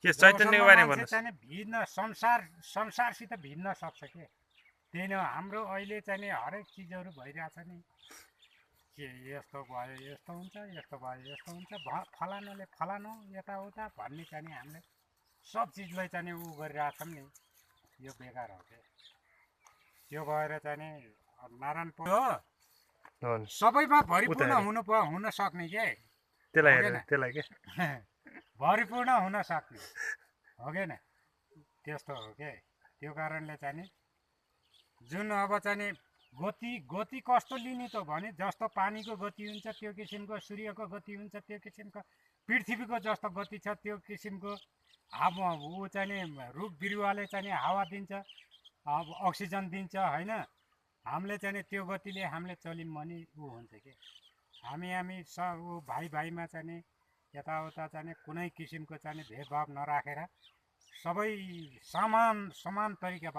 के चैतन्यको बारेमा भन्नुहोस्। चाहिँ भिड्न संसारसित भिड्न सक्छ के। त्यही नै हो हाम्रो अहिले चाहिँ हरेक चिजहरू भइरहेछ नि, के यस्तो भयो यस्तो हुन्छ, यस्तो भयो यस्तो हुन्छ, फलानुले फलानु यताउता भन्ने चाहिँ हामीले सब चिजलाई चाहिँ उ गरिरहेछौँ नि, यो बेकार हो के। त्यो भएर चाहिँ नारायणपुर हो सबैमा भरिपूर्ण हुन सक्ने के, त्यसलाई के भरिपूर्ण हुन सक्ने हो कि न, त्यस्तो हो के। त्यो कारणले चाहिँ जुन अब चाहिँ गति कस्तो लिने त भने जस्तो पानीको गति हुन्छ त्यो किसिमको, सूर्यको गति हुन्छ त्यो किसिमको, पृथ्वीको जस्तो गति छ त्यो किसिमको। अब ऊ चाहिँ रुख बिरुवाले चाहिँ हावा दिन्छ, अब अक्सिजन दिन्छ होइन। हामीले चाहिँ त्यो गतिले हामीले चल्यौँ भने ऊ हुन्छ कि। हामी सब ऊ भाइमा चाहिँ यताउता चाहिँ कुनै किसिमको चाहिँ भेदभाव नराखेर सबै समान तरिकाबाट